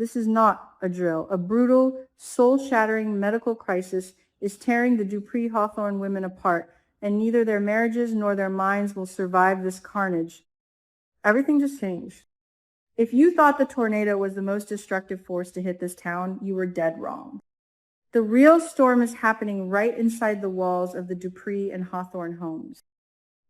This is not a drill. A brutal, soul-shattering medical crisis is tearing the Dupree Hawthorne women apart, and neither their marriages nor their minds will survive this carnage. Everything just changed. If you thought the tornado was the most destructive force to hit this town, you were dead wrong. The real storm is happening right inside the walls of the Dupree and Hawthorne homes.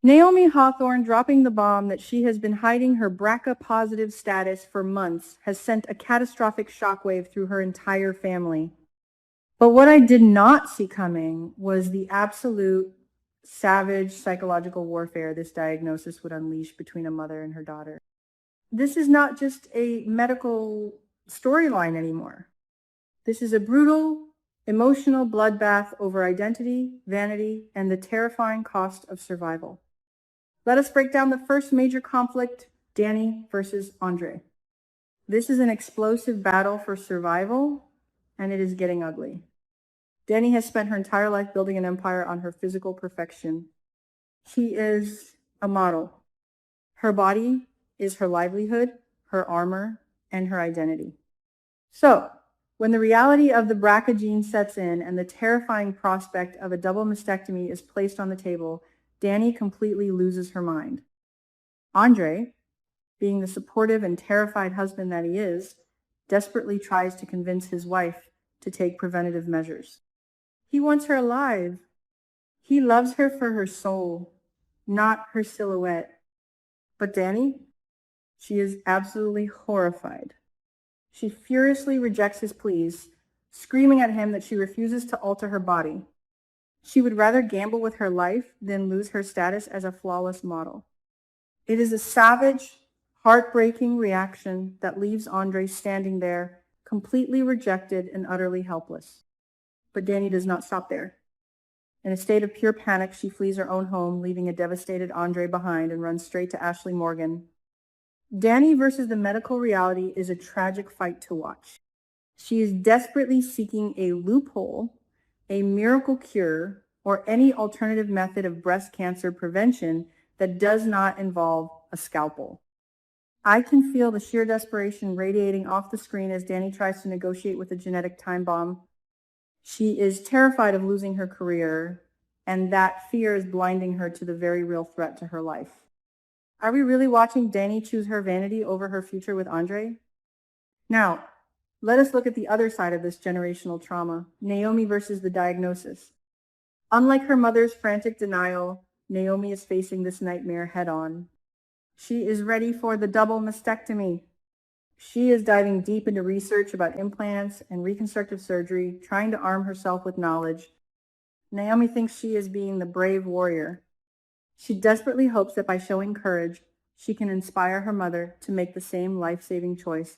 Naomi Hawthorne dropping the bomb that she has been hiding her BRCA-positive status for months has sent a catastrophic shockwave through her entire family. But what I did not see coming was the absolute savage psychological warfare this diagnosis would unleash between a mother and her daughter. This is not just a medical storyline anymore. This is a brutal, emotional bloodbath over identity, vanity, and the terrifying cost of survival. Let us break down the first major conflict, Dani versus Andre. This is an explosive battle for survival, and it is getting ugly. Dani has spent her entire life building an empire on her physical perfection. She is a model. Her body is her livelihood, her armor, and her identity. So, when the reality of the BRCA gene sets in and the terrifying prospect of a double mastectomy is placed on the table, Dani completely loses her mind. Andre, being the supportive and terrified husband that he is, desperately tries to convince his wife to take preventative measures. He wants her alive. He loves her for her soul, not her silhouette. But Dani, she is absolutely horrified. She furiously rejects his pleas, screaming at him that she refuses to alter her body. She would rather gamble with her life than lose her status as a flawless model. It is a savage, heartbreaking reaction that leaves Andre standing there, completely rejected and utterly helpless. But Dani does not stop there. In a state of pure panic, she flees her own home, leaving a devastated Andre behind, and runs straight to Ashley Morgan. Dani versus the medical reality is a tragic fight to watch. She is desperately seeking a loophole, a miracle cure, or any alternative method of breast cancer prevention that does not involve a scalpel. I can feel the sheer desperation radiating off the screen as Dani tries to negotiate with a genetic time bomb. She is terrified of losing her career, and that fear is blinding her to the very real threat to her life. Are we really watching Dani choose her vanity over her future with Andre? Now, let us look at the other side of this generational trauma, Naomi versus the diagnosis. Unlike her mother's frantic denial, Naomi is facing this nightmare head-on. She is ready for the double mastectomy. She is diving deep into research about implants and reconstructive surgery, trying to arm herself with knowledge. Naomi thinks she is being the brave warrior. She desperately hopes that by showing courage, she can inspire her mother to make the same life-saving choice.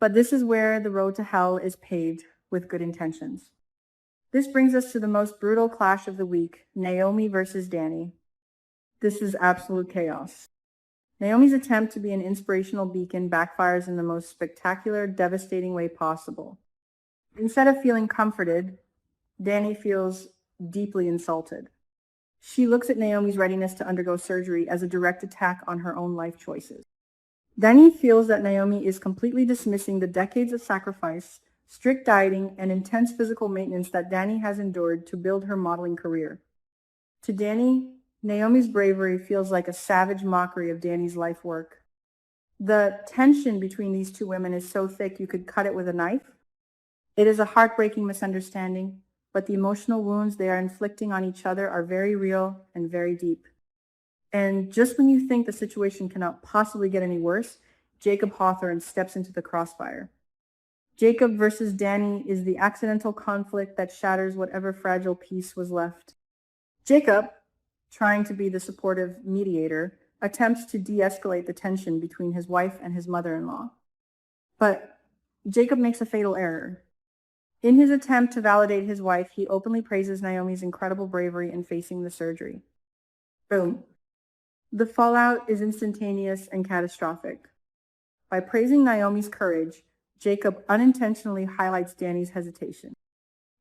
But this is where the road to hell is paved with good intentions. This brings us to the most brutal clash of the week, Naomi versus Dani. This is absolute chaos. Naomi's attempt to be an inspirational beacon backfires in the most spectacular, devastating way possible. Instead of feeling comforted, Dani feels deeply insulted. She looks at Naomi's readiness to undergo surgery as a direct attack on her own life choices. Dani feels that Naomi is completely dismissing the decades of sacrifice, strict dieting, and intense physical maintenance that Dani has endured to build her modeling career. To Dani, Naomi's bravery feels like a savage mockery of Dani's life work. The tension between these two women is so thick you could cut it with a knife. It is a heartbreaking misunderstanding, but the emotional wounds they are inflicting on each other are very real and very deep. And just when you think the situation cannot possibly get any worse, Jacob Hawthorne steps into the crossfire. Jacob versus Dani is the accidental conflict that shatters whatever fragile peace was left. Jacob, trying to be the supportive mediator, attempts to de-escalate the tension between his wife and his mother-in-law. But Jacob makes a fatal error. In his attempt to validate his wife, he openly praises Naomi's incredible bravery in facing the surgery. Boom. The fallout is instantaneous and catastrophic. By praising Naomi's courage, Jacob unintentionally highlights Dani's hesitation.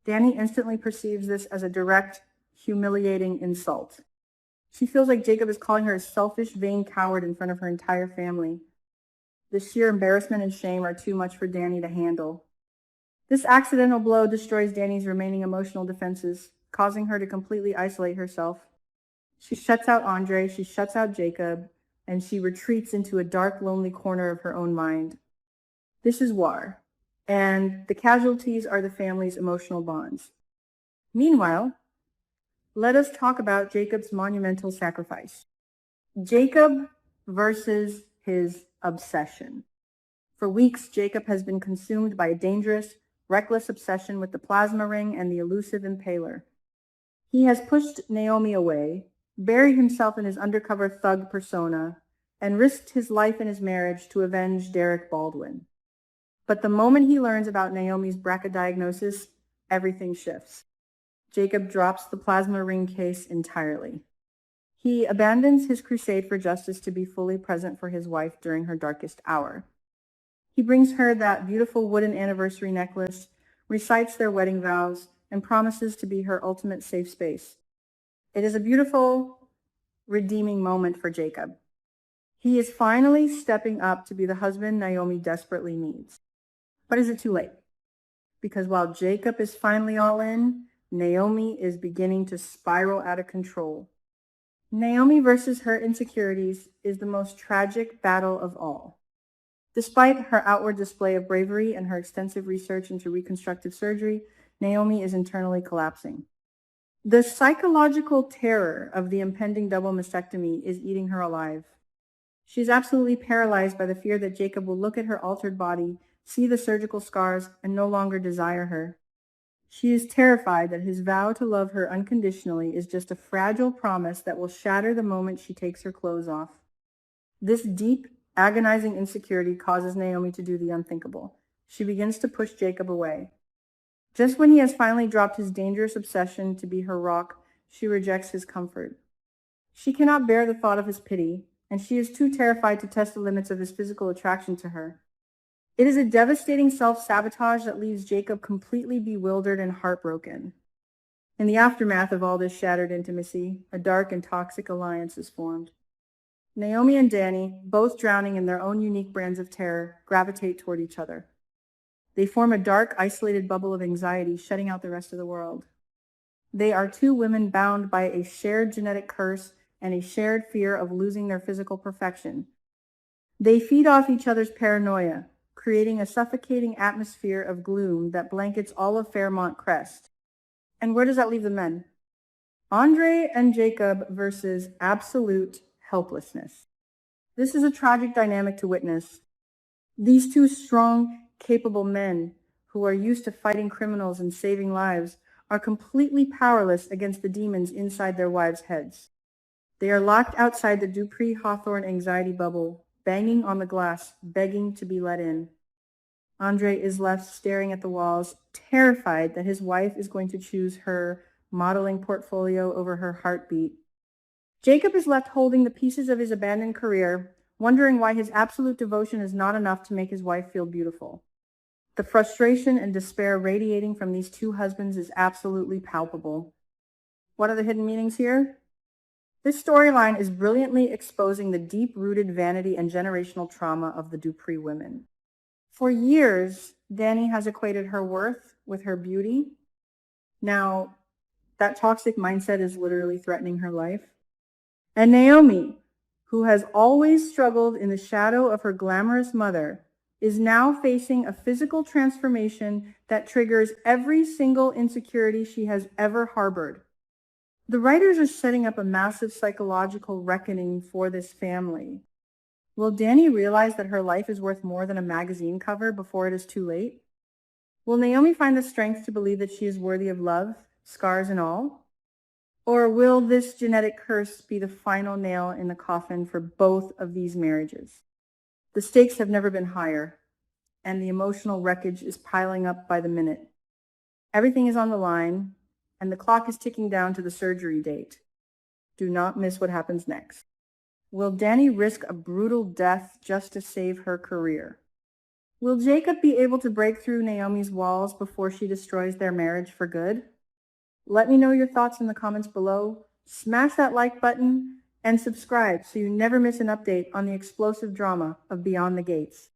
Dani instantly perceives this as a direct, humiliating insult. She feels like Jacob is calling her a selfish, vain coward in front of her entire family. The sheer embarrassment and shame are too much for Dani to handle. This accidental blow destroys Dani's remaining emotional defenses, causing her to completely isolate herself. She shuts out Andre, she shuts out Jacob, and she retreats into a dark, lonely corner of her own mind. This is war, and the casualties are the family's emotional bonds. Meanwhile, let us talk about Jacob's monumental sacrifice. Jacob versus his obsession. For weeks, Jacob has been consumed by a dangerous, reckless obsession with the plasma ring and the elusive impaler. He has pushed Naomi away, buried himself in his undercover thug persona, and risked his life and his marriage to avenge Derek Baldwin. But the moment he learns about Naomi's BRCA diagnosis, everything shifts. Jacob drops the plasma ring case entirely. He abandons his crusade for justice to be fully present for his wife during her darkest hour. He brings her that beautiful wooden anniversary necklace, recites their wedding vows, and promises to be her ultimate safe space. It is a beautiful, redeeming moment for Jacob. He is finally stepping up to be the husband Naomi desperately needs. But is it too late? Because while Jacob is finally all in, Naomi is beginning to spiral out of control. Naomi versus her insecurities is the most tragic battle of all. Despite her outward display of bravery and her extensive research into reconstructive surgery, Naomi is internally collapsing. The psychological terror of the impending double mastectomy is eating her alive. She's absolutely paralyzed by the fear that Jacob will look at her altered body, see the surgical scars, and no longer desire her. She is terrified that his vow to love her unconditionally is just a fragile promise that will shatter the moment she takes her clothes off. This deep, agonizing insecurity causes Naomi to do the unthinkable. She begins to push Jacob away. Just when he has finally dropped his dangerous obsession to be her rock, she rejects his comfort. She cannot bear the thought of his pity, and she is too terrified to test the limits of his physical attraction to her. It is a devastating self-sabotage that leaves Jacob completely bewildered and heartbroken. In the aftermath of all this shattered intimacy, a dark and toxic alliance is formed. Naomi and Dani, both drowning in their own unique brands of terror, gravitate toward each other. They form a dark, isolated bubble of anxiety, shutting out the rest of the world. They are two women bound by a shared genetic curse and a shared fear of losing their physical perfection. They feed off each other's paranoia, creating a suffocating atmosphere of gloom that blankets all of Fairmont Crest. And where does that leave the men? Andre and Jacob versus absolute helplessness. This is a tragic dynamic to witness. These two strong, capable men who are used to fighting criminals and saving lives are completely powerless against the demons inside their wives' heads. They are locked outside the Dupree-Hawthorne anxiety bubble, banging on the glass, begging to be let in. Andre is left staring at the walls, terrified that his wife is going to choose her modeling portfolio over her heartbeat. Jacob is left holding the pieces of his abandoned career, wondering why his absolute devotion is not enough to make his wife feel beautiful. The frustration and despair radiating from these two husbands is absolutely palpable. What are the hidden meanings here? This storyline is brilliantly exposing the deep-rooted vanity and generational trauma of the Dupree women. For years, Dani has equated her worth with her beauty. Now, that toxic mindset is literally threatening her life. And Naomi, who has always struggled in the shadow of her glamorous mother, is now facing a physical transformation that triggers every single insecurity she has ever harbored. The writers are setting up a massive psychological reckoning for this family. Will Dani realize that her life is worth more than a magazine cover before it is too late? Will Naomi find the strength to believe that she is worthy of love, scars and all? Or will this genetic curse be the final nail in the coffin for both of these marriages? The stakes have never been higher, and the emotional wreckage is piling up by the minute. Everything is on the line, and the clock is ticking down to the surgery date. Do not miss what happens next. Will Dani risk a brutal death just to save her career? Will Jacob be able to break through Naomi's walls before she destroys their marriage for good? Let me know your thoughts in the comments below. Smash that like button and subscribe so you never miss an update on the explosive drama of Beyond the Gates.